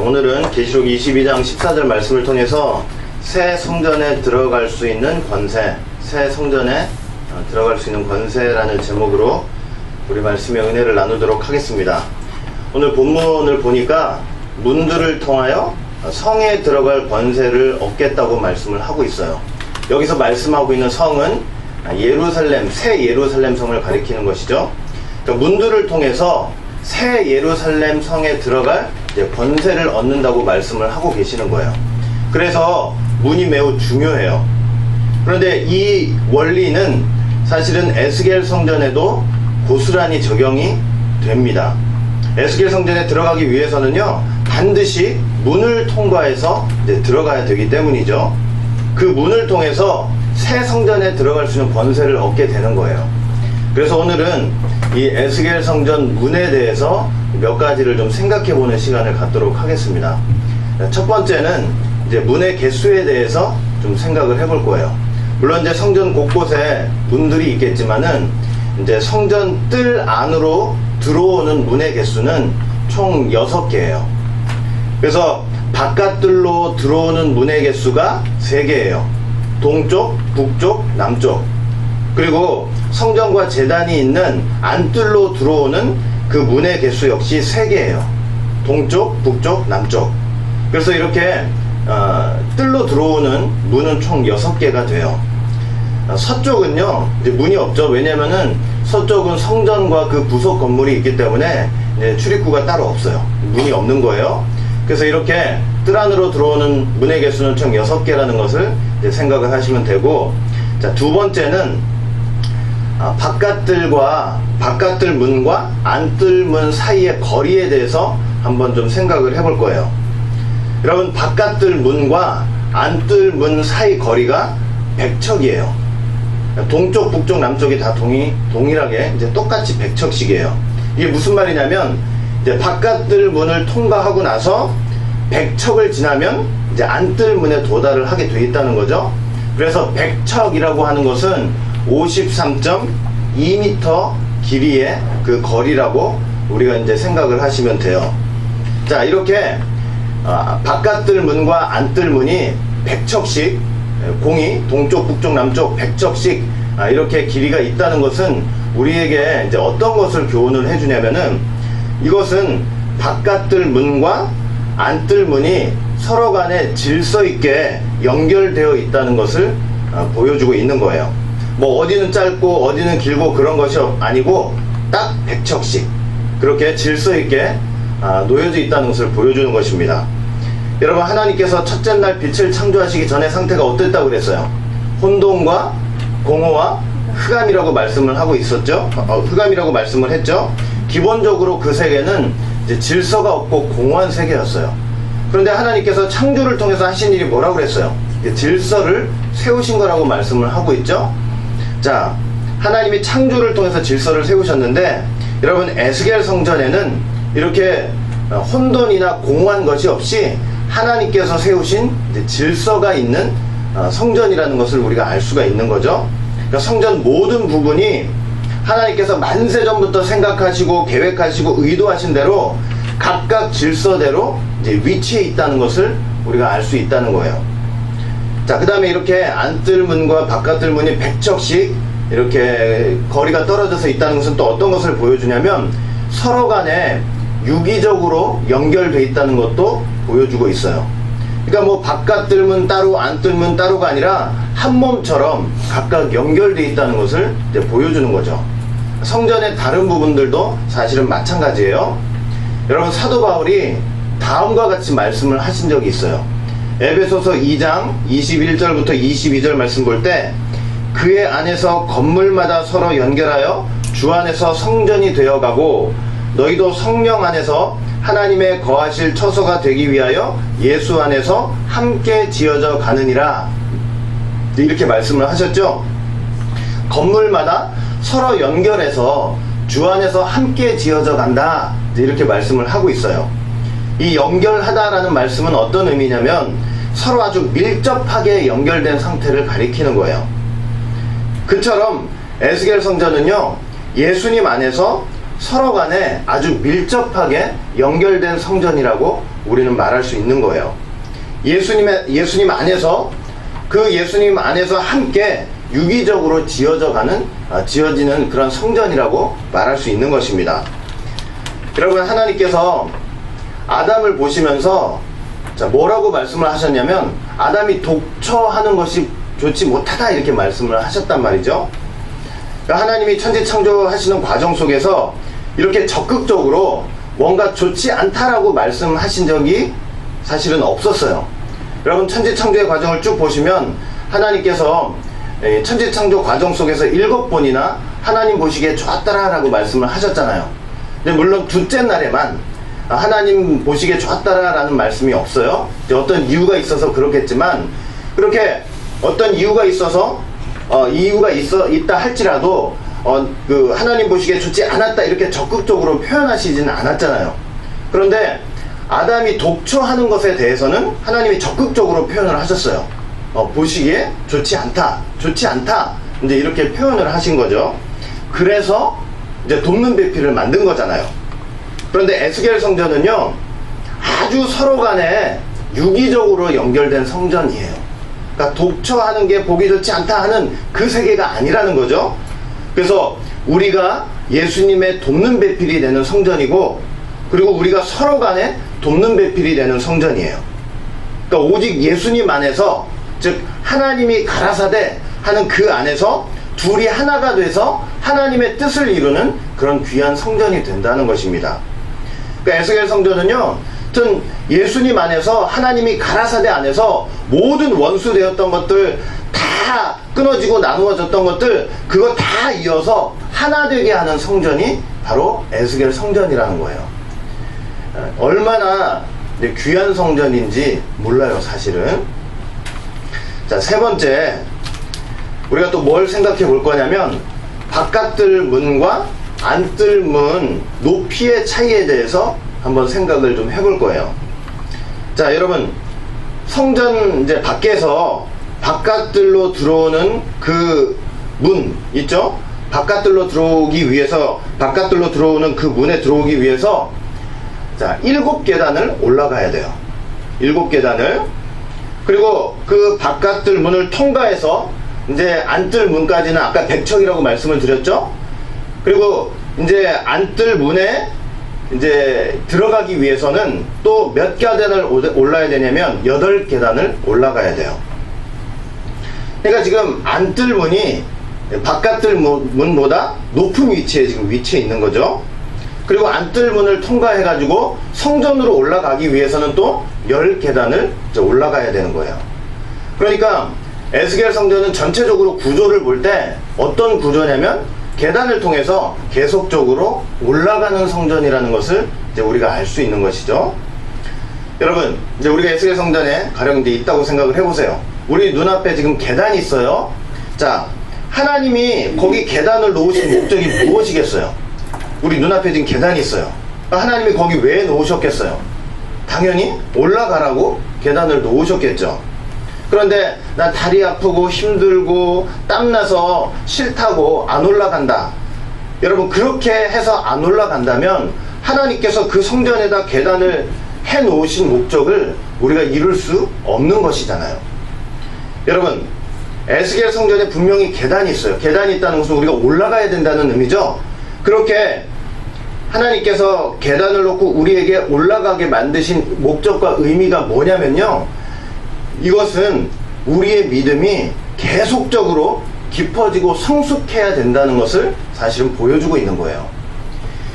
오늘은 계시록 22장 14절 말씀을 통해서 새 성전에 들어갈 수 있는 권세, 새 성전에 들어갈 수 있는 권세라는 제목으로 우리 말씀의 은혜를 나누도록 하겠습니다. 오늘 본문을 보니까 문들을 통하여 성에 들어갈 권세를 얻겠다고 말씀을 하고 있어요. 여기서 말씀하고 있는 성은 예루살렘, 새 예루살렘 성을 가리키는 것이죠. 그러니까 문들을 통해서 새 예루살렘 성에 들어갈 권세를 얻는다고 말씀을 하고 계시는 거예요. 그래서 문이 매우 중요해요. 그런데 이 원리는 사실은 에스겔 성전에도 고스란히 적용이 됩니다. 에스겔 성전에 들어가기 위해서는요, 반드시 문을 통과해서 들어가야 되기 때문이죠. 그 문을 통해서 새 성전에 들어갈 수 있는 권세를 얻게 되는 거예요. 그래서 오늘은 이 에스겔 성전 문에 대해서 몇 가지를 좀 생각해 보는 시간을 갖도록 하겠습니다. 첫 번째는 이제 문의 개수에 대해서 좀 생각을 해볼 거예요. 물론 이제 성전 곳곳에 문들이 있겠지만은 이제 성전 뜰 안으로 들어오는 문의 개수는 총 6개예요. 그래서 바깥뜰로 들어오는 문의 개수가 3개예요. 동쪽, 북쪽, 남쪽. 그리고 성전과 제단이 있는 안뜰로 들어오는 그 문의 개수 역시 3개예요. 동쪽, 북쪽, 남쪽. 그래서 이렇게 뜰로 들어오는 문은 총 6개가 돼요. 서쪽은요, 이제 문이 없죠. 왜냐면은 서쪽은 성전과 그 부속 건물이 있기 때문에 이제 출입구가 따로 없어요. 문이 없는 거예요. 그래서 이렇게 뜰 안으로 들어오는 문의 개수는 총 6개라는 것을 이제 생각을 하시면 되고, 자, 두 번째는 바깥뜰 문과 안뜰 문 사이의 거리에 대해서 한번 좀 생각을 해볼 거예요. 여러분, 바깥뜰 문과 안뜰 문 사이 거리가 100척이에요. 동쪽, 북쪽, 남쪽이 다 동일하게 이제 똑같이 100척씩이에요. 이게 무슨 말이냐면, 이제 바깥뜰 문을 통과하고 나서 100척을 지나면 이제 안뜰 문에 도달을 하게 돼 있다는 거죠. 그래서 100척이라고 하는 것은 53.2m 길이의 그 거리라고 우리가 이제 생각을 하시면 돼요. 자, 이렇게 바깥뜰 문과 안뜰 문이 100척씩 공이 동쪽, 북쪽, 남쪽 100척씩 이렇게 길이가 있다는 것은 우리에게 이제 어떤 것을 교훈을 해주냐면은, 이것은 바깥뜰 문과 안뜰 문이 서로 간에 질서 있게 연결되어 있다는 것을 보여주고 있는 거예요. 뭐 어디는 짧고 어디는 길고 그런 것이 아니고 딱 100척씩 그렇게 질서 있게 놓여져 있다는 것을 보여주는 것입니다. 여러분, 하나님께서 첫째 날 빛을 창조하시기 전에 상태가 어땠다고 그랬어요? 혼돈과 공허와 흑암이라고 말씀을 하고 있었죠. 흑암이라고 말씀을 했죠. 기본적으로 그 세계는 이제 질서가 없고 공허한 세계였어요. 그런데 하나님께서 창조를 통해서 하신 일이 뭐라고 그랬어요? 질서를 세우신 거라고 말씀을 하고 있죠. 자, 하나님이 창조를 통해서 질서를 세우셨는데, 여러분, 에스겔 성전에는 이렇게 혼돈이나 공허한 것이 없이 하나님께서 세우신 질서가 있는 성전이라는 것을 우리가 알 수가 있는 거죠. 그러니까 성전 모든 부분이 하나님께서 만세전부터 생각하시고 계획하시고 의도하신 대로 각각 질서대로 이제 위치해 있다는 것을 우리가 알 수 있다는 거예요. 자, 그 다음에 이렇게 안뜰 문과 바깥뜰 문이 100척씩 이렇게 거리가 떨어져서 있다는 것은 또 어떤 것을 보여주냐면, 서로 간에 유기적으로 연결되어 있다는 것도 보여주고 있어요. 그러니까 뭐 바깥뜰 문 따로 안뜰 문 따로가 아니라 한 몸처럼 각각 연결되어 있다는 것을 이제 보여주는 거죠. 성전의 다른 부분들도 사실은 마찬가지예요. 여러분, 사도 바울이 다음과 같이 말씀을 하신 적이 있어요. 에베소서 2장 21절부터 22절 말씀 볼 때, 그의 안에서 건물마다 서로 연결하여 주 안에서 성전이 되어가고, 너희도 성령 안에서 하나님의 거하실 처소가 되기 위하여 예수 안에서 함께 지어져 가느니라, 이렇게 말씀을 하셨죠. 건물마다 서로 연결해서 주 안에서 함께 지어져 간다, 이렇게 말씀을 하고 있어요. 이 연결하다라는 말씀은 어떤 의미냐면, 서로 아주 밀접하게 연결된 상태를 가리키는 거예요. 그처럼 에스겔 성전은요, 예수님 안에서 서로 간에 아주 밀접하게 연결된 성전이라고 우리는 말할 수 있는 거예요. 예수님 안에서, 그 예수님 안에서 함께 유기적으로 지어지는 그런 성전이라고 말할 수 있는 것입니다. 여러분, 하나님께서 아담을 보시면서 뭐라고 말씀을 하셨냐면, 아담이 독처하는 것이 좋지 못하다, 이렇게 말씀을 하셨단 말이죠. 그러니까 하나님이 천지 창조하시는 과정 속에서 이렇게 적극적으로 뭔가 좋지 않다라고 말씀하신 적이 사실은 없었어요. 여러분, 천지 창조의 과정을 쭉 보시면 하나님께서 천지 창조 과정 속에서 7번이나 하나님 보시기에 좋았다라고 말씀을 하셨잖아요. 근데 물론 둘째 날에만 하나님 보시기에 좋았다라는 말씀이 없어요. 어떤 이유가 있어서 그렇겠지만, 그렇게 어떤 이유가 있어서 있다 할지라도 그 하나님 보시기에 좋지 않았다 이렇게 적극적으로 표현하시지는 않았잖아요. 그런데 아담이 독처하는 것에 대해서는 하나님이 적극적으로 표현을 하셨어요. 보시기에 좋지 않다 이제 이렇게 표현을 하신 거죠. 그래서 이제 돕는 배필을 만든 거잖아요. 그런데 에스겔 성전은요, 아주 서로 간에 유기적으로 연결된 성전이에요. 그러니까 독처하는 게 보기 좋지 않다 하는 그 세계가 아니라는 거죠. 그래서 우리가 예수님의 돕는 배필이 되는 성전이고, 그리고 우리가 서로 간에 돕는 배필이 되는 성전이에요. 그러니까 오직 예수님 안에서, 즉 하나님이 가라사대 하는 그 안에서 둘이 하나가 돼서 하나님의 뜻을 이루는 그런 귀한 성전이 된다는 것입니다. 그러니까 에스겔 성전은요, 예수님 안에서, 하나님이 가라사대 안에서 모든 원수 되었던 것들 다 끊어지고 나누어졌던 것들, 그거 다 이어서 하나 되게 하는 성전이 바로 에스겔 성전이라는 거예요. 얼마나 귀한 성전인지 몰라요, 사실은. 자, 세 번째, 우리가 또 뭘 생각해 볼 거냐면, 바깥들 문과 안뜰 문 높이의 차이에 대해서 한번 생각을 좀 해볼 거예요. 자, 여러분, 성전 이제 밖에서 바깥들로 들어오는 그 문 있죠? 바깥들로 들어오는 그 문에 들어오기 위해서, 자, 7계단을 올라가야 돼요. 7계단을. 그리고 그 바깥들 문을 통과해서 이제 안뜰 문까지는 아까 100척이라고 말씀을 드렸죠? 그리고 이제 안뜰 문에 이제 들어가기 위해서는 또 몇 계단을 올라야 되냐면 8계단을 올라가야 돼요. 그러니까 지금 안뜰 문이 바깥뜰 문보다 높은 위치에 지금 위치해 있는 거죠. 그리고 안뜰 문을 통과해 가지고 성전으로 올라가기 위해서는 또 10계단을 올라가야 되는 거예요. 그러니까 에스겔 성전은 전체적으로 구조를 볼 때 어떤 구조냐면, 계단을 통해서 계속적으로 올라가는 성전이라는 것을 이제 우리가 알 수 있는 것이죠. 여러분, 이제 우리가 에스겔 성전에 가령 이제 있다고 생각을 해보세요. 우리 눈앞에 지금 계단이 있어요. 자, 하나님이 거기 계단을 놓으신 목적이 무엇이겠어요? 우리 눈앞에 지금 계단이 있어요. 하나님이 거기 왜 놓으셨겠어요? 당연히 올라가라고 계단을 놓으셨겠죠. 그런데 난 다리 아프고 힘들고 땀나서 싫다고 안 올라간다. 여러분, 그렇게 해서 안 올라간다면 하나님께서 그 성전에다 계단을 해 놓으신 목적을 우리가 이룰 수 없는 것이잖아요. 여러분, 에스겔 성전에 분명히 계단이 있어요. 계단이 있다는 것은 우리가 올라가야 된다는 의미죠. 그렇게 하나님께서 계단을 놓고 우리에게 올라가게 만드신 목적과 의미가 뭐냐면요, 이것은 우리의 믿음이 계속적으로 깊어지고 성숙해야 된다는 것을 사실은 보여주고 있는 거예요.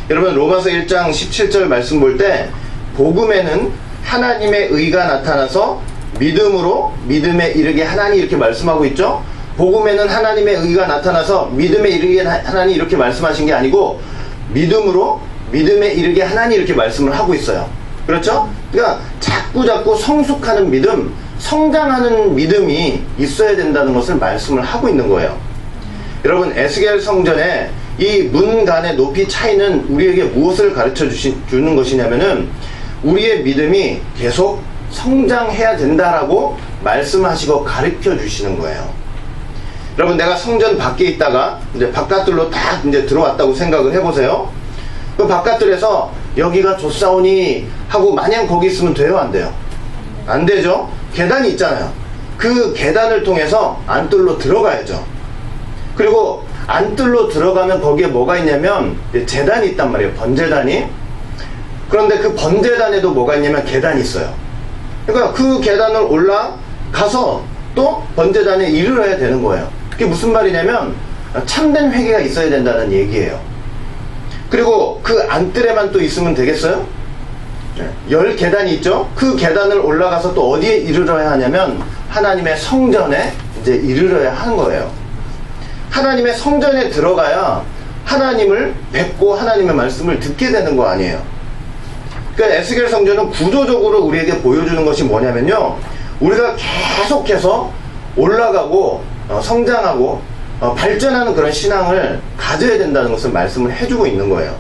여러분, 로마서 1장 17절 말씀 볼 때, 복음에는 하나님의 의가 나타나서 믿음으로 믿음에 이르게 하나니, 이렇게 말씀하고 있죠. 복음에는 하나님의 의가 나타나서 믿음에 이르게 하나니, 이렇게 말씀하신 게 아니고 믿음으로 믿음에 이르게 하나니, 이렇게 말씀을 하고 있어요. 그렇죠? 그러니까 자꾸 성숙하는 믿음, 성장하는 믿음이 있어야 된다는 것을 말씀을 하고 있는 거예요. 여러분, 에스겔 성전의 이 문 간의 높이 차이는 우리에게 무엇을 가르쳐 주는 것이냐면은, 우리의 믿음이 계속 성장해야 된다라고 말씀하시고 가르쳐 주시는 거예요. 여러분, 내가 성전 밖에 있다가 이제 바깥들로 딱 이제 들어왔다고 생각을 해보세요. 그 바깥들에서 여기가 좋사오니 하고 마냥 거기 있으면 돼요, 안 돼요? 안 되죠? 계단이 있잖아요. 그 계단을 통해서 안뜰로 들어가야죠. 그리고 안뜰로 들어가면 거기에 뭐가 있냐면 제단이 있단 말이에요. 번제단이. 그런데 그 번제단에도 뭐가 있냐면 계단이 있어요. 그러니까 그 계단을 올라가서 또 번제단에 이르러야 되는 거예요. 그게 무슨 말이냐면 참된 회개가 있어야 된다는 얘기예요. 그리고 그 안뜰에만 또 있으면 되겠어요? 10계단이 있죠? 그 계단을 올라가서 또 어디에 이르러야 하냐면 하나님의 성전에 이제 이르러야 하는 거예요. 하나님의 성전에 들어가야 하나님을 뵙고 하나님의 말씀을 듣게 되는 거 아니에요. 그러니까 에스겔 성전은 구조적으로 우리에게 보여주는 것이 뭐냐면요, 우리가 계속해서 올라가고 성장하고 발전하는 그런 신앙을 가져야 된다는 것을 말씀을 해주고 있는 거예요.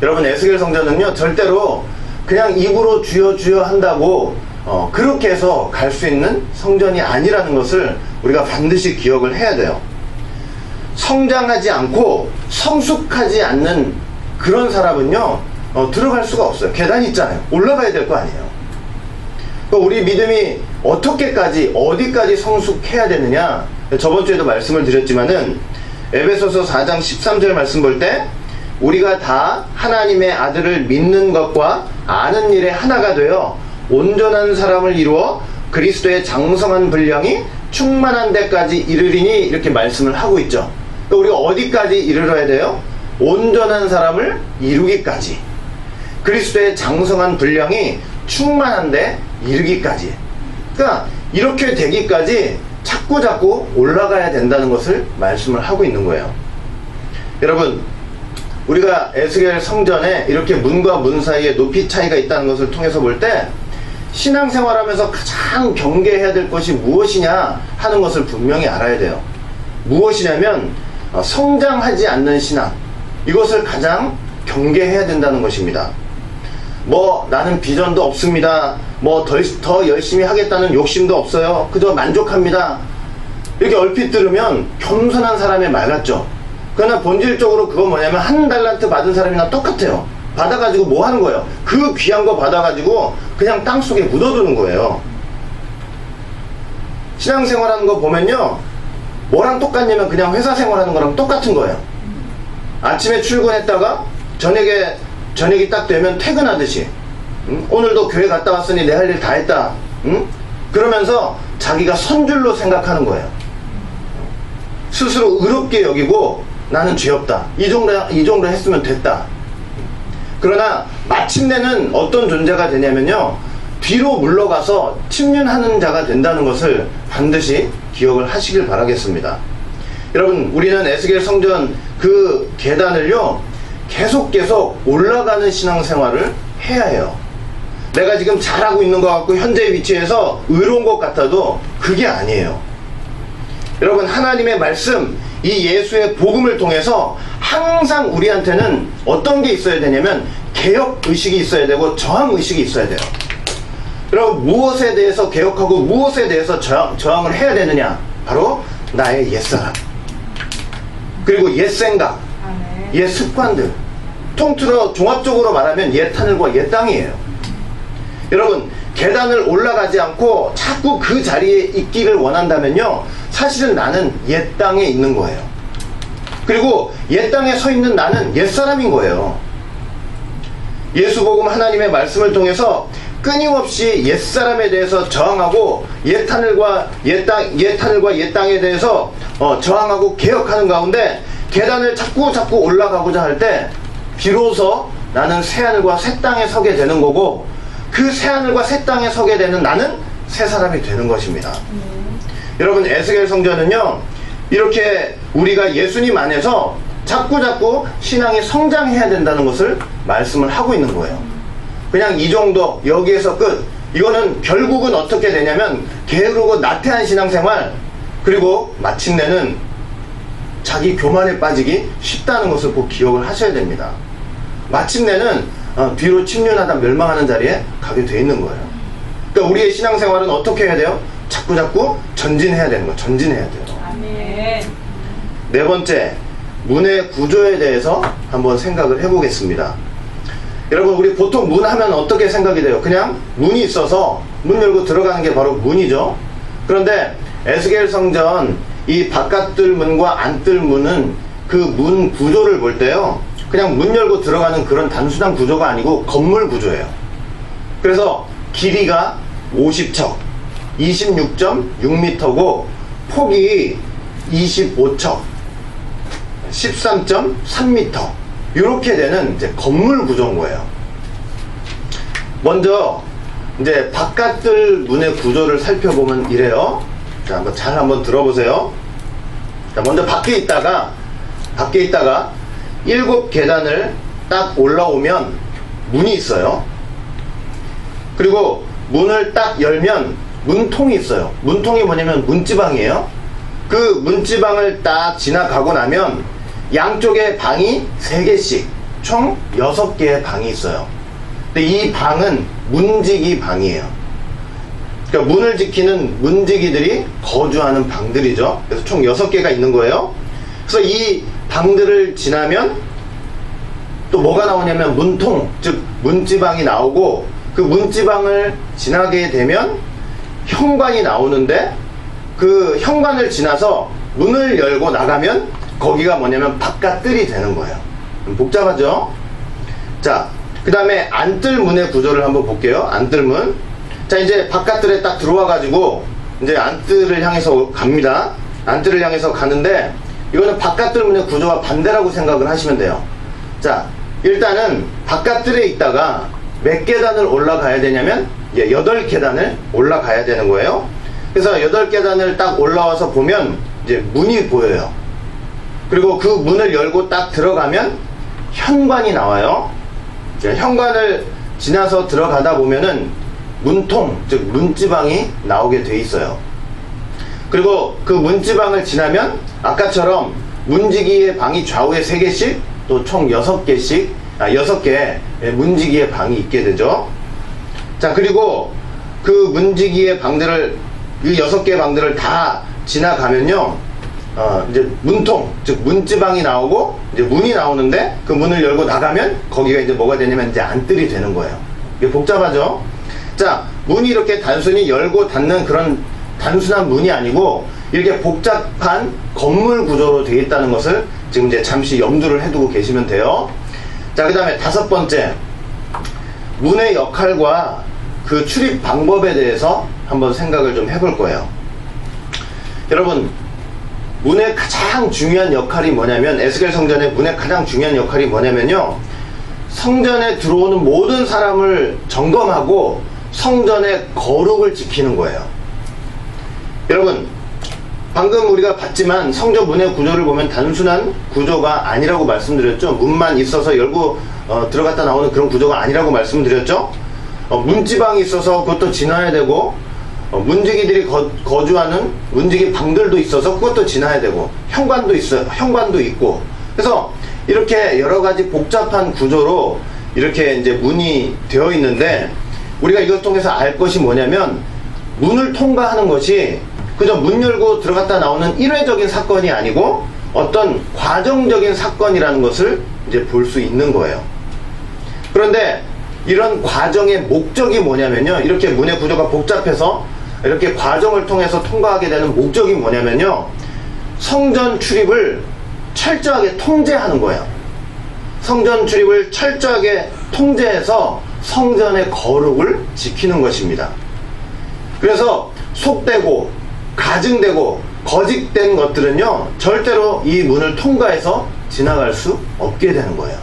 여러분, 에스겔 성전은요 절대로 그냥 입으로 주여 주여 한다고 그렇게 해서 갈 수 있는 성전이 아니라는 것을 우리가 반드시 기억을 해야 돼요. 성장하지 않고 성숙하지 않는 그런 사람은요 들어갈 수가 없어요. 계단이 있잖아요. 올라가야 될 거 아니에요. 우리 믿음이 어디까지 성숙해야 되느냐, 저번 주에도 말씀을 드렸지만은 에베소서 4장 13절 말씀 볼 때 우리가 다 하나님의 아들을 믿는 것과 아는 일에 하나가 되어 온전한 사람을 이루어 그리스도의 장성한 분량이 충만한 데까지 이르리니, 이렇게 말씀을 하고 있죠. 그러니까 우리가 어디까지 이르러야 돼요? 온전한 사람을 이루기까지, 그리스도의 장성한 분량이 충만한데 이르기까지. 그러니까 이렇게 되기까지 자꾸 올라가야 된다는 것을 말씀을 하고 있는 거예요. 여러분, 우리가 에스겔 성전에 이렇게 문과 문 사이에 높이 차이가 있다는 것을 통해서 볼 때 신앙생활하면서 가장 경계해야 될 것이 무엇이냐 하는 것을 분명히 알아야 돼요. 무엇이냐면 성장하지 않는 신앙, 이것을 가장 경계해야 된다는 것입니다. 나는 비전도 없습니다, 더 열심히 하겠다는 욕심도 없어요, 그저 만족합니다, 이렇게 얼핏 들으면 겸손한 사람의 말 같죠. 그러나 본질적으로 그건 뭐냐면 한 달란트 받은 사람이랑 똑같아요. 받아가지고 뭐 하는 거예요? 그 귀한 거 받아가지고 그냥 땅속에 묻어두는 거예요. 신앙생활하는 거 보면요, 뭐랑 똑같냐면 그냥 회사 생활하는 거랑 똑같은 거예요. 아침에 출근했다가 저녁이 딱 되면 퇴근하듯이, 오늘도 교회 갔다 왔으니 내 할 일 다 했다, 그러면서 자기가 선줄로 생각하는 거예요. 스스로 의롭게 여기고 나는 죄 없다, 이 정도 했으면 됐다. 그러나 마침내는 어떤 존재가 되냐면요, 뒤로 물러가서 침륜하는 자가 된다는 것을 반드시 기억을 하시길 바라겠습니다. 여러분, 우리는 에스겔 성전 그 계단을요 계속 올라가는 신앙생활을 해야 해요. 내가 지금 잘하고 있는 것 같고 현재 위치에서 의로운 것 같아도 그게 아니에요. 여러분, 하나님의 말씀, 이 예수의 복음을 통해서 항상 우리한테는 어떤 게 있어야 되냐면 개혁의식이 있어야 되고 저항의식이 있어야 돼요. 여러분, 무엇에 대해서 개혁하고 무엇에 대해서 저항을 해야 되느냐? 바로 나의 옛사람, 그리고 옛생각, 옛습관들, 통틀어 종합적으로 말하면 옛하늘과 옛땅이에요. 여러분, 계단을 올라가지 않고 자꾸 그 자리에 있기를 원한다면요, 사실은 나는 옛 땅에 있는 거예요. 그리고 옛 땅에 서 있는 나는 옛사람인 거예요. 예수복음 하나님의 말씀을 통해서 끊임없이 옛사람에 대해서 저항하고 옛하늘과 옛땅에 대해서 저항하고 개혁하는 가운데 계단을 자꾸 올라가고자 할 때 비로소 나는 새하늘과 새 땅에 서게 되는 거고, 그 새하늘과 새 땅에 서게 되는 나는 새 사람이 되는 것입니다. 여러분, 에스겔 성전은요 이렇게 우리가 예수님 안에서 자꾸 신앙이 성장해야 된다는 것을 말씀을 하고 있는 거예요. 그냥 이 정도, 여기에서 끝, 이거는 결국은 어떻게 되냐면 게으르고 나태한 신앙생활, 그리고 마침내는 자기 교만에 빠지기 쉽다는 것을 꼭 기억을 하셔야 됩니다. 마침내는 뒤로 침륜하다 멸망하는 자리에 가게 돼 있는 거예요. 그러니까 우리의 신앙생활은 어떻게 해야 돼요? 자꾸 전진해야 되는 거예요. 전진해야 돼요. 아멘. 네 번째, 문의 구조에 대해서 한번 생각을 해보겠습니다. 여러분, 우리 보통 문 하면 어떻게 생각이 돼요? 그냥 문이 있어서 문 열고 들어가는 게 바로 문이죠. 그런데 에스겔 성전 이 바깥들 문과 안뜰 문은 그 문 구조를 볼 때요, 그냥 문 열고 들어가는 그런 단순한 구조가 아니고 건물 구조예요. 그래서 길이가 50척, 26.6m고 폭이 25척, 13.3m, 이렇게 되는 이제 건물 구조인 거예요. 먼저 이제 바깥들 문의 구조를 살펴보면 이래요. 자, 한번 들어보세요. 자, 먼저 밖에 있다가 7계단을 딱 올라오면 문이 있어요. 그리고 문을 딱 열면 문통이 있어요. 문통이 뭐냐면 문지방이에요. 그 문지방을 딱 지나가고 나면 양쪽에 방이 3개씩 총 6개의 방이 있어요. 근데 이 방은 문지기 방이에요. 그러니까 문을 지키는 문지기들이 거주하는 방들이죠. 그래서 총 6개가 있는 거예요. 그래서 이 방들을 지나면 또 뭐가 나오냐면 문통, 즉 문지방이 나오고, 그 문지방을 지나게 되면 현관이 나오는데, 그 현관을 지나서 문을 열고 나가면 거기가 뭐냐면 바깥뜰이 되는 거예요. 복잡하죠? 자, 그 다음에 안뜰 문의 구조를 한번 볼게요. 안뜰 문. 자, 이제 바깥뜰에 딱 들어와 가지고 이제 안뜰을 향해서 갑니다. 안뜰을 향해서 가는데, 이거는 바깥뜰 문의 구조와 반대라고 생각을 하시면 돼요. 자, 일단은 바깥뜰에 있다가 몇 계단을 올라가야 되냐면 8계단을 올라가야 되는 거예요. 그래서 8계단을 딱 올라와서 보면 이제 문이 보여요. 그리고 그 문을 열고 딱 들어가면 현관이 나와요. 현관을 지나서 들어가다 보면은 문통, 즉 문지방이 나오게 돼 있어요. 그리고 그 문지방을 지나면 아까처럼 문지기의 방이 좌우에 3개씩, 또 총 6개 문지기의 방이 있게 되죠. 자, 그리고 그 문지기의 방들을, 이 6개의 방들을 다 지나가면요, 이제 문통, 즉 문지방이 나오고 이제 문이 나오는데, 그 문을 열고 나가면 거기가 이제 뭐가 되냐면 이제 안뜰이 되는 거예요. 이게 복잡하죠? 자, 문이 이렇게 단순히 열고 닫는 그런 단순한 문이 아니고 이렇게 복잡한 건물 구조로 되어 있다는 것을 지금 이제 잠시 염두를 해두고 계시면 돼요. 자, 그 다음에 5번째, 문의 역할과 그 출입 방법에 대해서 한번 생각을 좀 해볼 거예요. 여러분, 문의 가장 중요한 역할이 뭐냐면, 에스겔 성전의 문의 가장 중요한 역할이 뭐냐면요, 성전에 들어오는 모든 사람을 점검하고 성전의 거룩을 지키는 거예요. 여러분, 방금 우리가 봤지만 성전 문의 구조를 보면 단순한 구조가 아니라고 말씀드렸죠. 문만 있어서 열고 들어갔다 나오는 그런 구조가 아니라고 말씀드렸죠. 문지방이 있어서 그것도 지나야 되고, 문지기들이 거주하는 문지기 방들도 있어서 그것도 지나야 되고, 현관도 있어요. 현관도 있고. 그래서 이렇게 여러 가지 복잡한 구조로 이렇게 이제 문이 되어 있는데, 우리가 이것 통해서 알 것이 뭐냐면, 문을 통과하는 것이 그저 문 열고 들어갔다 나오는 일회적인 사건이 아니고 어떤 과정적인 사건이라는 것을 이제 볼 수 있는 거예요. 그런데 이런 과정의 목적이 뭐냐면요, 이렇게 문의 구조가 복잡해서 이렇게 과정을 통해서 통과하게 되는 목적이 뭐냐면요, 성전 출입을 철저하게 통제하는 거예요. 성전 출입을 철저하게 통제해서 성전의 거룩을 지키는 것입니다. 그래서 속되고 가증되고 거짓된 것들은요, 절대로 이 문을 통과해서 지나갈 수 없게 되는 거예요.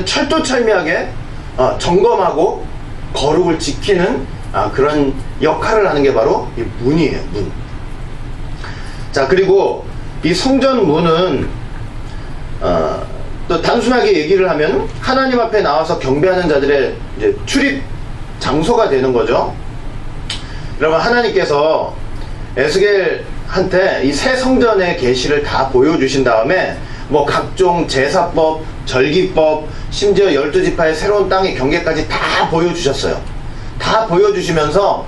철두철미하게 점검하고 거룩을 지키는 그런 역할을 하는 게 바로 이 문이에요. 문. 자, 그리고 이 성전 문은 또 단순하게 얘기를 하면 하나님 앞에 나와서 경배하는 자들의 이제 출입 장소가 되는 거죠. 여러분, 하나님께서 에스겔한테 이 새 성전의 계시를 다 보여주신 다음에 뭐 각종 제사법, 절기법, 심지어 12지파의 새로운 땅의 경계까지 다 보여주셨어요. 다 보여주시면서,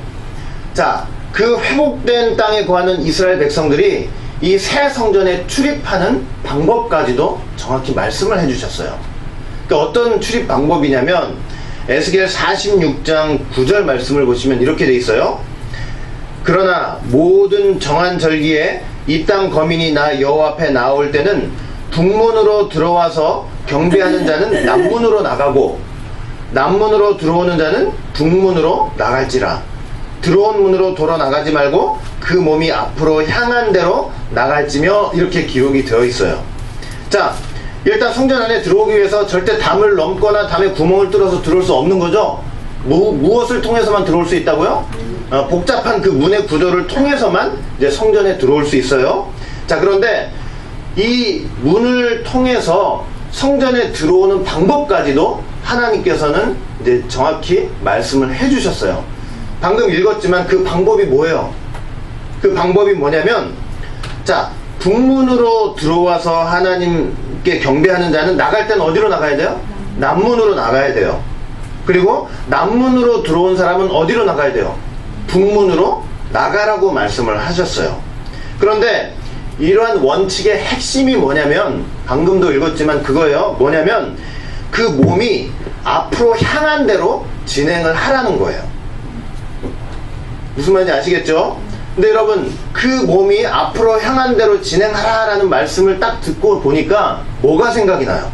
자, 그 회복된 땅에 거하는 이스라엘 백성들이 이 새 성전에 출입하는 방법까지도 정확히 말씀을 해주셨어요. 그러니까 어떤 출입 방법이냐면 에스겔 46장 9절 말씀을 보시면 이렇게 돼 있어요. 그러나 모든 정한 절기에 이 땅 거민이 나 여호와 앞에 나올 때는 북문으로 들어와서 경배하는 자는 남문으로 나가고 남문으로 들어오는 자는 북문으로 나갈지라. 들어온 문으로 돌아 나가지 말고 그 몸이 앞으로 향한 대로 나갈지며, 이렇게 기록이 되어 있어요. 자, 일단 성전 안에 들어오기 위해서 절대 담을 넘거나 담에 구멍을 뚫어서 들어올 수 없는 거죠. 무엇을 통해서만 들어올 수 있다고요? 복잡한 그 문의 구조를 통해서만 이제 성전에 들어올 수 있어요. 자, 그런데 이 문을 통해서 성전에 들어오는 방법까지도 하나님께서는 이제 정확히 말씀을 해주셨어요. 방금 읽었지만 그 방법이 뭐예요? 그 방법이 뭐냐면, 자, 북문으로 들어와서 하나님께 경배하는 자는 나갈 때는 어디로 나가야 돼요? 남문으로 나가야 돼요. 그리고 남문으로 들어온 사람은 어디로 나가야 돼요? 북문으로 나가라고 말씀을 하셨어요. 그런데 이러한 원칙의 핵심이 뭐냐면, 방금도 읽었지만 그거예요. 뭐냐면 그 몸이 앞으로 향한 대로 진행을 하라는 거예요. 무슨 말인지 아시겠죠? 근데 여러분, 그 몸이 앞으로 향한 대로 진행하라라는 말씀을 딱 듣고 보니까 뭐가 생각이 나요?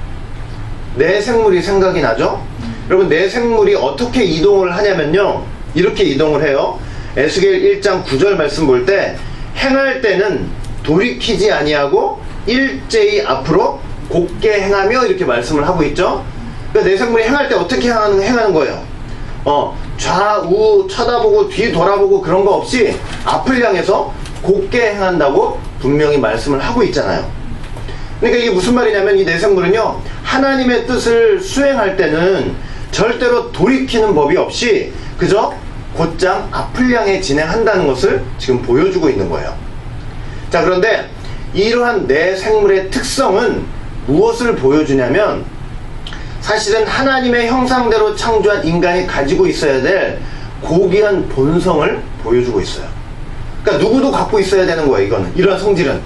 내 생물이 생각이 나죠? 여러분, 내 생물이 어떻게 이동을 하냐면요, 이렇게 이동을 해요. 에스겔 1장 9절 말씀 볼 때, 행할 때는 돌이키지 아니하고 일제히 앞으로 곧게 행하며, 이렇게 말씀을 하고 있죠. 그러니까 내 생물이 행할 때 어떻게 행하는 거예요? 좌우 쳐다보고 뒤 돌아보고 그런 거 없이 앞을 향해서 곧게 행한다고 분명히 말씀을 하고 있잖아요. 그러니까 이게 무슨 말이냐면, 이 내 생물은요, 하나님의 뜻을 수행할 때는 절대로 돌이키는 법이 없이 그저 곧장 앞을 향해 진행한다는 것을 지금 보여주고 있는 거예요. 자, 그런데 이러한 내 생물의 특성은 무엇을 보여주냐면, 사실은 하나님의 형상대로 창조한 인간이 가지고 있어야 될 고귀한 본성을 보여주고 있어요. 그러니까 누구도 갖고 있어야 되는 거예요. 이런 성질은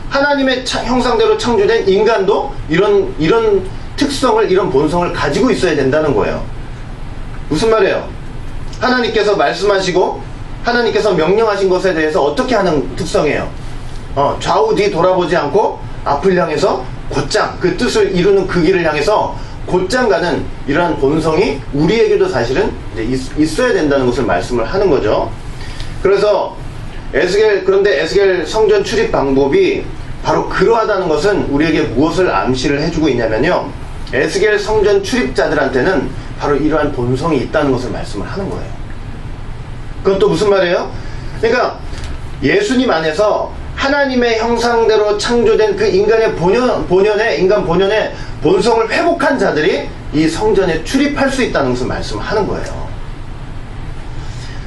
하나님의 형상대로 창조된 인간도 이런 특성을, 이런 본성을 가지고 있어야 된다는 거예요. 무슨 말이에요? 하나님께서 말씀하시고 하나님께서 명령하신 것에 대해서 어떻게 하는 특성이에요? 좌우 뒤 돌아보지 않고 앞을 향해서 곧장 그 뜻을 이루는 그 길을 향해서 곧장 가는 이러한 본성이 우리에게도 사실은 이제 있어야 된다는 것을 말씀을 하는 거죠. 그래서 그런데 에스겔 성전 출입 방법이 바로 그러하다는 것은 우리에게 무엇을 암시를 해주고 있냐면요, 에스겔 성전 출입자들한테는 바로 이러한 본성이 있다는 것을 말씀을 하는 거예요. 그건 또 무슨 말이에요? 그러니까 예수님 안에서 하나님의 형상대로 창조된 그 인간의 인간 본연의 본성을 회복한 자들이 이 성전에 출입할 수 있다는 것을 말씀하는 거예요.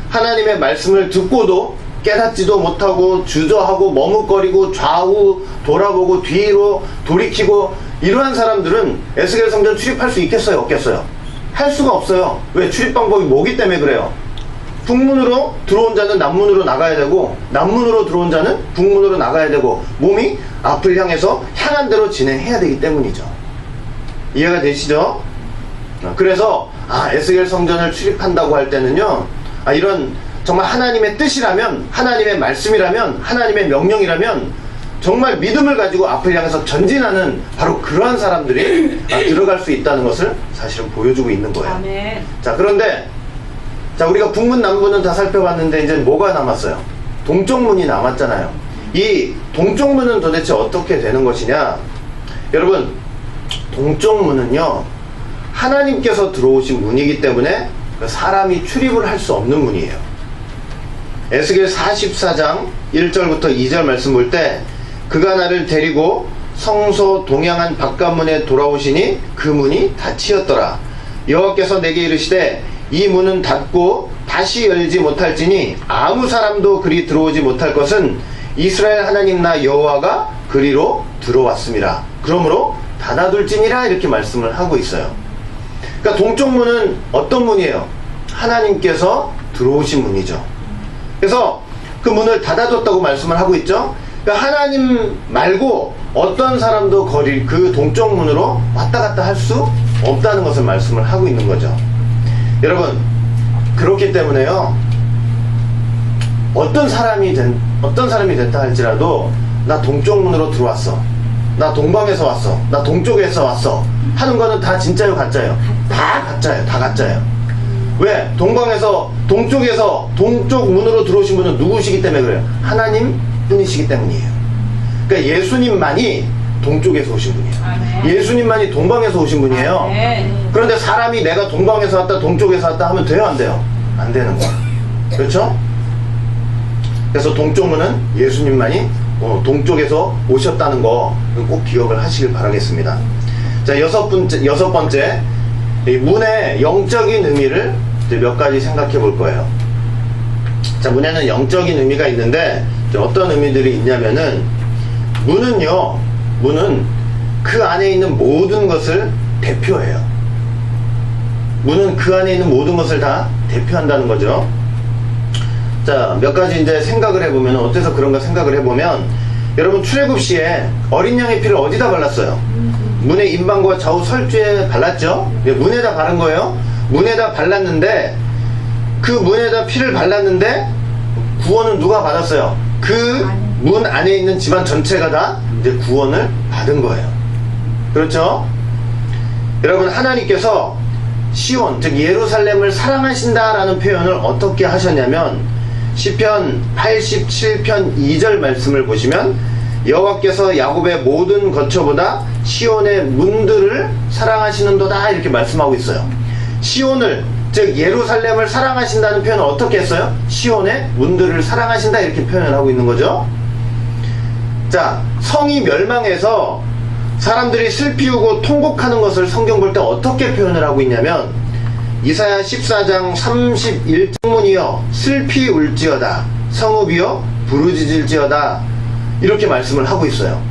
하나님의 말씀을 듣고도 깨닫지도 못하고 주저하고 머뭇거리고 좌우 돌아보고 뒤로 돌이키고, 이러한 사람들은 에스겔 성전 출입할 수 있겠어요? 없겠어요? 할 수가 없어요. 왜? 출입 방법이 뭐기 때문에 그래요? 북문으로 들어온 자는 남문으로 나가야 되고, 남문으로 들어온 자는 북문으로 나가야 되고, 몸이 앞을 향해서 향한 대로 진행해야 되기 때문이죠. 이해가 되시죠? 그래서 에스겔 성전을 출입한다고 할 때는요, 이런 정말 하나님의 뜻이라면, 하나님의 말씀이라면, 하나님의 명령이라면 정말 믿음을 가지고 앞을 향해서 전진하는 바로 그러한 사람들이 들어갈 수 있다는 것을 사실은 보여주고 있는 거예요. 아멘. 자, 그런데 우리가 북문 남문은 다 살펴봤는데 이제 뭐가 남았어요? 동쪽 문이 남았잖아요. 이 동쪽 문은 도대체 어떻게 되는 것이냐? 여러분, 동쪽 문은요, 하나님께서 들어오신 문이기 때문에 사람이 출입을 할 수 없는 문이에요. 에스겔 44장 1절부터 2절 말씀 볼 때, 그가 나를 데리고 성소 동양한 바깥문에 돌아오시니 그 문이 닫히었더라. 여호와께서 내게 이르시되, 이 문은 닫고 다시 열지 못할지니 아무 사람도 그리 들어오지 못할 것은 이스라엘 하나님 나 여호와가 그리로 들어왔습니다. 그러므로 닫아둘지니라, 이렇게 말씀을 하고 있어요. 그러니까 동쪽 문은 어떤 문이에요? 하나님께서 들어오신 문이죠. 그래서 그 문을 닫아뒀다고 말씀을 하고 있죠. 그러니까 하나님 말고 어떤 사람도 그 동쪽 문으로 왔다 갔다 할 수 없다는 것을 말씀을 하고 있는 거죠. 여러분, 그렇기 때문에요, 어떤 사람이 됐다 할지라도 나 동쪽 문으로 들어왔어, 나 동방에서 왔어, 나 동쪽에서 왔어 하는 거는 다 진짜요, 가짜요? 다 가짜예요. 다 가짜예요. 왜? 동쪽에서 동쪽 문으로 들어오신 분은 누구시기 때문에 그래요? 하나님 뿐이시기 때문이에요. 그러니까 예수님만이 동쪽에서 오신 분이에요. 예수님만이 동방에서 오신 분이에요. 그런데 사람이 내가 동방에서 왔다 동쪽에서 왔다 하면 돼요, 안 돼요? 안 되는 거예요. 그렇죠? 그래서 동쪽 문은 예수님만이 동쪽에서 오셨다는 거 꼭 기억을 하시길 바라겠습니다. 자, 여섯 번째, 이 문의 영적인 의미를 이제 몇 가지 생각해 볼 거예요. 자, 문에는 영적인 의미가 있는데 어떤 의미들이 있냐면은, 문은 그 안에 있는 모든 것을 대표해요. 문은 그 안에 있는 모든 것을 다 대표한다는 거죠. 자, 몇 가지 이제 생각을 해보면, 어때서 그런가 생각을 해보면, 여러분, 출애굽 시에 어린 양의 피를 어디다 발랐어요? 문의 임방과 좌우 설주에 발랐죠? 문에다 바른 거예요. 문에다 발랐는데, 그 문에다 피를 발랐는데 구원은 누가 받았어요? 그 문 안에 있는 집안 전체가 다 이제 구원을 받은 거예요. 그렇죠? 여러분, 하나님께서 시온, 즉 예루살렘을 사랑하신다라는 표현을 어떻게 하셨냐면, 시편 87편 2절 말씀을 보시면, 여호와께서 야곱의 모든 거처보다 시온의 문들을 사랑하시는도다, 이렇게 말씀하고 있어요. 시온을, 즉 예루살렘을 사랑하신다는 표현을 어떻게 했어요? 시온의 문들을 사랑하신다, 이렇게 표현을 하고 있는 거죠. 자, 성이 멸망해서 사람들이 슬피우고 통곡하는 것을 성경 볼 때 어떻게 표현을 하고 있냐면, 이사야 14장 31문이여 슬피 울지어다, 성읍이여 부르짖을지어다, 이렇게 말씀을 하고 있어요.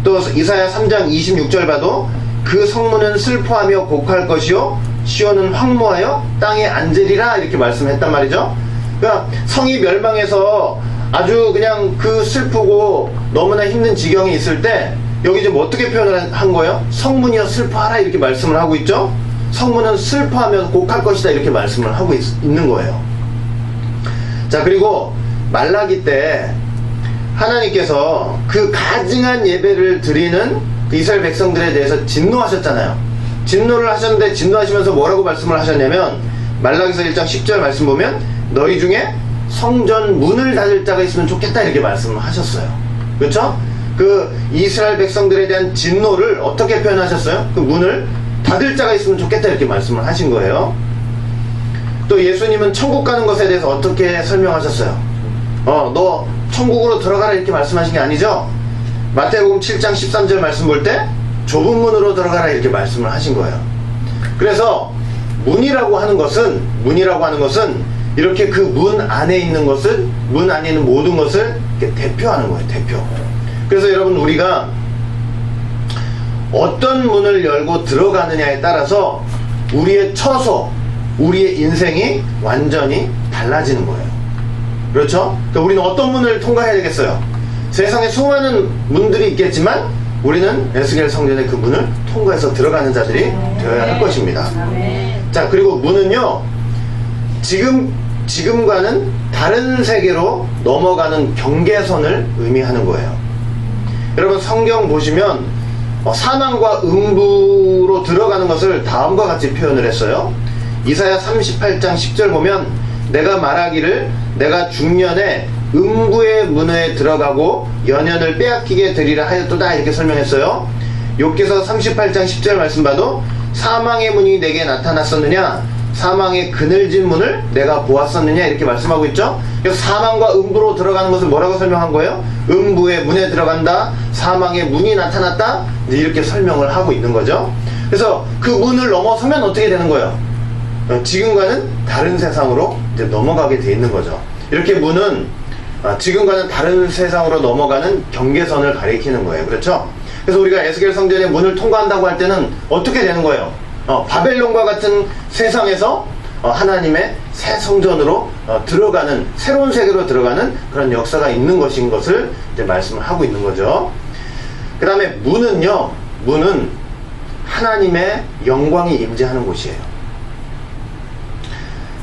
또 이사야 3장 26절 봐도 그 성문은 슬퍼하며 곡할 것이요 시온은 황무하여 땅에 앉으리라, 이렇게 말씀했단 말이죠. 그러니까 성이 멸망해서 아주 그냥 그 슬프고 너무나 힘든 지경이 있을 때 여기 지금 어떻게 표현을 한 거예요? 성문이여 슬퍼하라, 이렇게 말씀을 하고 있죠. 성문은 슬퍼하며 곡할 것이다, 이렇게 말씀을 하고 있는 거예요. 자, 그리고 말라기 때 하나님께서 그 가증한 예배를 드리는 그 이스라엘 백성들에 대해서 진노하셨잖아요. 진노를 하셨는데, 진노하시면서 뭐라고 말씀을 하셨냐면, 말라기서 1장 10절 말씀 보면 너희 중에 성전 문을 닫을 자가 있으면 좋겠다, 이렇게 말씀을 하셨어요. 그렇죠? 그 이스라엘 백성들에 대한 진노를 어떻게 표현하셨어요? 그 문을 닫을 자가 있으면 좋겠다, 이렇게 말씀을 하신 거예요. 또 예수님은 천국 가는 것에 대해서 어떻게 설명하셨어요? 너 천국으로 들어가라, 이렇게 말씀하신 게 아니죠? 마태복음 7장 13절 말씀 볼 때 좁은 문으로 들어가라, 이렇게 말씀을 하신 거예요. 그래서 문이라고 하는 것은 이렇게 그 문 안에 있는 것을, 문 안에 있는 모든 것을 이렇게 대표하는 거예요. 대표. 그래서 여러분, 우리가 어떤 문을 열고 들어가느냐에 따라서 우리의 처소, 우리의 인생이 완전히 달라지는 거예요. 그렇죠? 그러니까 우리는 어떤 문을 통과해야 되겠어요? 세상에 수많은 문들이 있겠지만 우리는 에스겔 성전의 그 문을 통과해서 들어가는 자들이 되어야 할 것입니다. 자, 그리고 문은요, 지금과는 다른 세계로 넘어가는 경계선을 의미하는 거예요. 여러분, 성경 보시면 사망과 음부로 들어가는 것을 다음과 같이 표현을 했어요. 이사야 38장 10절 보면 내가 말하기를 내가 중년에 음부의 문에 들어가고 연연을 빼앗기게 되리라 하였도다, 이렇게 설명했어요. 욥기서 38장 10절 말씀 봐도 사망의 문이 내게 나타났었느냐, 사망의 그늘진 문을 내가 보았었느냐, 이렇게 말씀하고 있죠. 그래서 사망과 음부로 들어가는 것을 뭐라고 설명한 거예요? 음부의 문에 들어간다, 사망의 문이 나타났다, 이렇게 설명을 하고 있는 거죠. 그래서 그 문을 넘어서면 어떻게 되는 거예요? 지금과는 다른 세상으로 이제 넘어가게 돼 있는 거죠. 이렇게 문은 지금과는 다른 세상으로 넘어가는 경계선을 가리키는 거예요. 그렇죠? 그래서 우리가 에스겔 성전의 문을 통과한다고 할 때는 어떻게 되는 거예요? 바벨론과 같은 세상에서 하나님의 새 성전으로 들어가는, 새로운 세계로 들어가는 그런 역사가 있는 것인 것을 이제 말씀을 하고 있는 거죠. 그 다음에 문은요, 문은 하나님의 영광이 임재하는 곳이에요.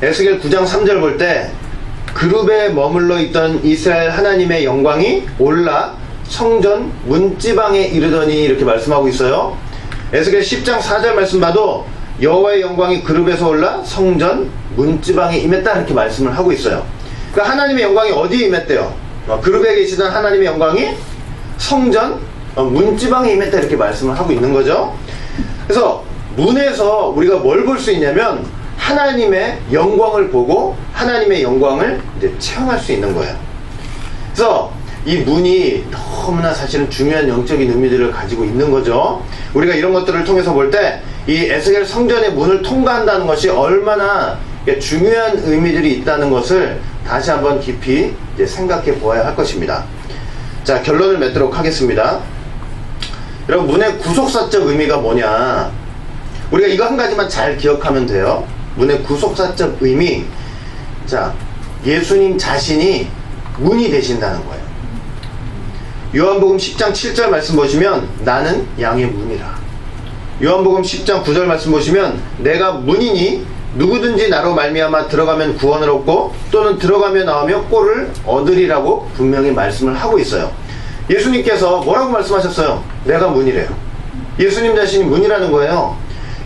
에스겔 9장 3절 볼 때 그룹에 머물러 있던 이스라엘 하나님의 영광이 올라 성전 문지방에 이르더니 이렇게 말씀하고 있어요. 에스겔 10장 4절 말씀 봐도 여호와의 영광이 그룹에서 올라 성전 문지방에 임했다 이렇게 말씀을 하고 있어요. 그러니까 하나님의 영광이 어디에 임했대요? 그룹에 계시던 하나님의 영광이 성전 문지방에 임했다 이렇게 말씀을 하고 있는 거죠. 그래서 문에서 우리가 뭘 볼 수 있냐면 하나님의 영광을 보고 하나님의 영광을 이제 체험할 수 있는 거예요. 그래서 이 문이 너무나 사실은 중요한 영적인 의미들을 가지고 있는 거죠. 우리가 이런 것들을 통해서 볼 때 이 에스겔 성전의 문을 통과한다는 것이 얼마나 중요한 의미들이 있다는 것을 다시 한번 깊이 이제 생각해 보아야 할 것입니다. 자, 결론을 맺도록 하겠습니다. 여러분, 문의 구속사적 의미가 뭐냐? 우리가 이거 한 가지만 잘 기억하면 돼요. 문의 구속사적 의미. 자, 예수님 자신이 문이 되신다는 거예요. 요한복음 10장 7절 말씀 보시면 나는 양의 문이라. 요한복음 10장 9절 말씀 보시면 내가 문이니 누구든지 나로 말미암아 들어가면 구원을 얻고 또는 들어가며 나오며 꼴을 얻으리라고 분명히 말씀을 하고 있어요. 예수님께서 뭐라고 말씀하셨어요? 내가 문이래요. 예수님 자신이 문이라는 거예요.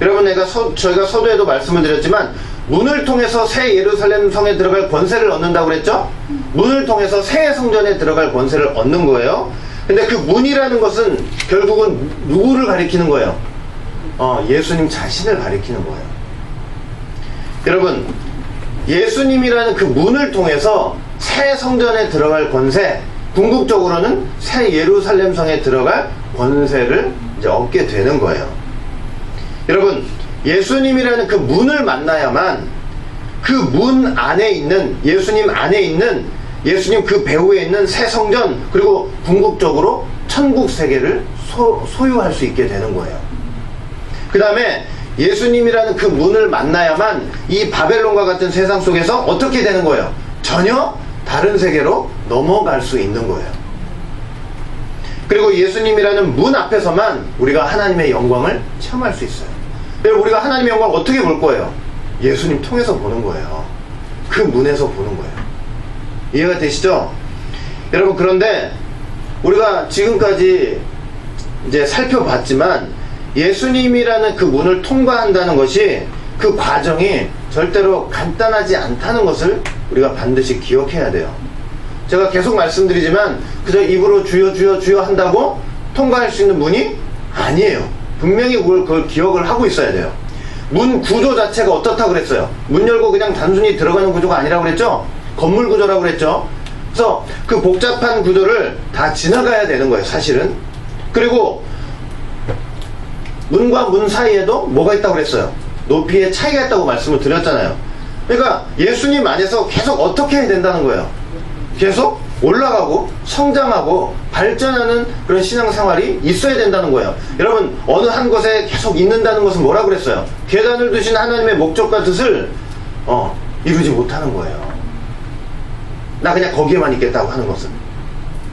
여러분, 저희가 서두에도 말씀을 드렸지만 문을 통해서 새 예루살렘 성에 들어갈 권세를 얻는다고 그랬죠? 문을 통해서 새 성전에 들어갈 권세를 얻는 거예요. 근데 그 문이라는 것은 결국은 누구를 가리키는 거예요? 예수님 자신을 가리키는 거예요. 여러분, 예수님이라는 그 문을 통해서 새 성전에 들어갈 권세, 궁극적으로는 새 예루살렘 성에 들어갈 권세를 이제 얻게 되는 거예요. 여러분, 예수님이라는 그 문을 만나야만 그 문 안에 있는, 예수님 안에 있는, 예수님 그 배후에 있는 새 성전, 그리고 궁극적으로 천국 세계를 소유할 수 있게 되는 거예요. 그 다음에 예수님이라는 그 문을 만나야만 이 바벨론과 같은 세상 속에서 어떻게 되는 거예요? 전혀 다른 세계로 넘어갈 수 있는 거예요. 그리고 예수님이라는 문 앞에서만 우리가 하나님의 영광을 체험할 수 있어요. 우리가 하나님의 영광을 어떻게 볼 거예요? 예수님 통해서 보는 거예요. 그 문에서 보는 거예요. 이해가 되시죠? 여러분, 그런데 우리가 지금까지 이제 살펴봤지만 예수님이라는 그 문을 통과한다는 것이, 그 과정이 절대로 간단하지 않다는 것을 우리가 반드시 기억해야 돼요. 제가 계속 말씀드리지만 그저 입으로 주여 주여 주여 한다고 통과할 수 있는 문이 아니에요. 분명히 그걸 기억을 하고 있어야 돼요. 문 구조 자체가 어떻다고 그랬어요? 문 열고 그냥 단순히 들어가는 구조가 아니라고 그랬죠? 건물 구조라고 그랬죠? 그래서 그 복잡한 구조를 다 지나가야 되는 거예요, 사실은. 그리고 문과 문 사이에도 뭐가 있다고 그랬어요? 높이의 차이가 있다고 말씀을 드렸잖아요. 그러니까 예수님 안에서 계속 어떻게 해야 된다는 거예요? 계속 올라가고 성장하고 발전하는 그런 신앙생활이 있어야 된다는 거예요. 여러분, 어느 한 곳에 계속 있는다는 것은 뭐라고 그랬어요? 계단을 두신 하나님의 목적과 뜻을 이루지 못하는 거예요. 나 그냥 거기에만 있겠다고 하는 것은.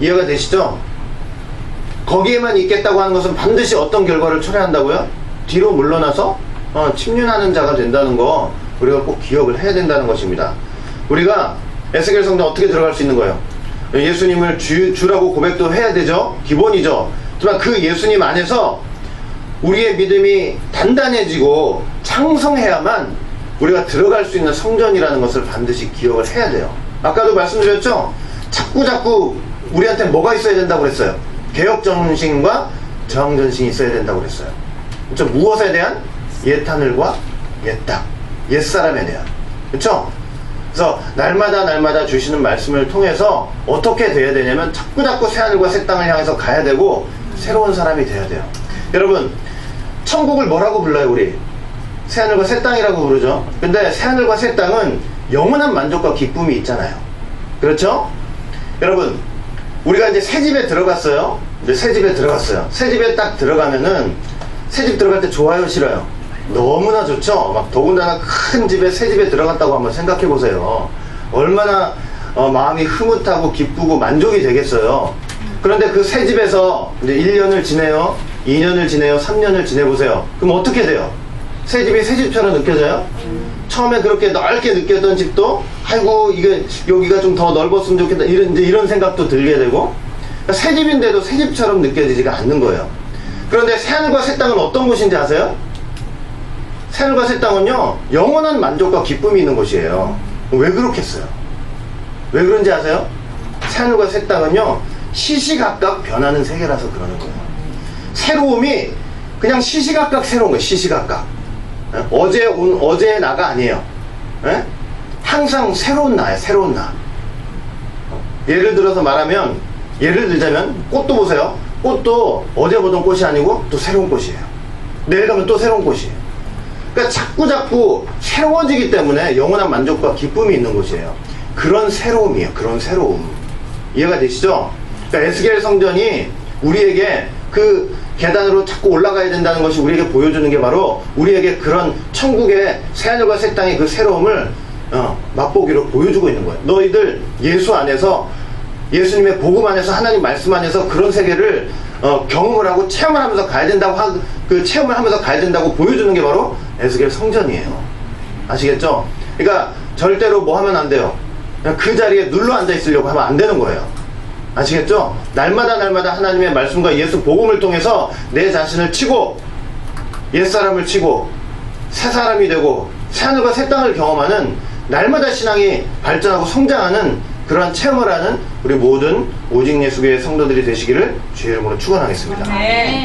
이해가 되시죠? 거기에만 있겠다고 하는 것은 반드시 어떤 결과를 초래한다고요? 뒤로 물러나서 침륜하는 자가 된다는 거 우리가 꼭 기억을 해야 된다는 것입니다. 우리가 에스겔 성전 어떻게 들어갈 수 있는 거예요? 예수님을 주라고 고백도 해야 되죠. 기본이죠. 하지만 그 예수님 안에서 우리의 믿음이 단단해지고 창성해야만 우리가 들어갈 수 있는 성전이라는 것을 반드시 기억을 해야 돼요. 아까도 말씀드렸죠? 자꾸 우리한테 뭐가 있어야 된다고 그랬어요? 개혁정신과 저항정신이 있어야 된다고 그랬어요. 그렇죠? 무엇에 대한? 옛하늘과 옛땅, 옛사람에 대한. 그렇죠? 그래서 날마다 주시는 말씀을 통해서 어떻게 돼야 되냐면 자꾸 새하늘과 새 땅을 향해서 가야 되고 새로운 사람이 돼야 돼요. 여러분, 천국을 뭐라고 불러요? 우리 새하늘과 새 땅이라고 부르죠. 근데 새하늘과 새 땅은 영원한 만족과 기쁨이 있잖아요. 그렇죠? 여러분, 우리가 이제 새 집에 들어갔어요. 이제 새 집에 들어갔어요. 새 집에 딱 들어가면은 새 집 들어갈 때 좋아요, 싫어요? 너무나 좋죠. 막 더군다나 큰 집에 새 집에 들어갔다고 한번 생각해 보세요. 얼마나 마음이 흐뭇하고 기쁘고 만족이 되겠어요. 그런데 그 새 집에서 이제 1년을 지내요, 2년을 지내요, 3년을 지내보세요. 그럼 어떻게 돼요? 새 집이 새 집처럼 느껴져요? 처음에 그렇게 넓게 느꼈던 집도 아이고 이게 여기가 좀 더 넓었으면 좋겠다 이런 생각도 들게 되고, 그러니까 새 집인데도 새 집처럼 느껴지지가 않는 거예요. 그런데 새하늘과 새 땅은 어떤 곳인지 아세요? 새하늘과 새 땅은요 영원한 만족과 기쁨이 있는 곳이에요. 왜 그렇겠어요? 왜 그런지 아세요? 새하늘과 새 땅은요 시시각각 변하는 세계라서 그러는 거예요. 새로움이 그냥 시시각각 새로운 거예요. 시시각각. 어제의 나가 아니에요. 에? 항상 새로운 나예요. 새로운 나. 예를 들어서 말하면, 예를 들자면 꽃도 보세요. 꽃도 어제 보던 꽃이 아니고 또 새로운 꽃이에요. 내일 가면 또 새로운 꽃이에요. 그러니까 자꾸 새로워지기 때문에 영원한 만족과 기쁨이 있는 곳이에요. 그런 새로움이에요. 그런 새로움. 이해가 되시죠? 그러니까 에스겔 성전이 우리에게 그 계단으로 자꾸 올라가야 된다는 것이 우리에게 보여주는 게 바로 우리에게 그런 천국의 새하늘과 새 땅의 그 새로움을 맛보기로 보여주고 있는 거예요. 너희들 예수 안에서, 예수님의 복음 안에서, 하나님 말씀 안에서 그런 세계를 경험을 하고 체험을 하면서 가야 된다고 그 체험을 하면서 가야 된다고 보여주는 게 바로 에스겔 성전이에요. 아시겠죠? 그러니까 절대로 뭐 하면 안 돼요. 그냥 그 자리에 눌러 앉아 있으려고 하면 안 되는 거예요. 아시겠죠? 날마다 하나님의 말씀과 예수 복음을 통해서 내 자신을 치고 옛사람을 치고 새 사람이 되고 새하늘과 새 땅을 경험하는, 날마다 신앙이 발전하고 성장하는 그러한 체험을 하는 우리 모든 오직 예수교회 성도들이 되시기를 주의 이름으로 축원하겠습니다. 네.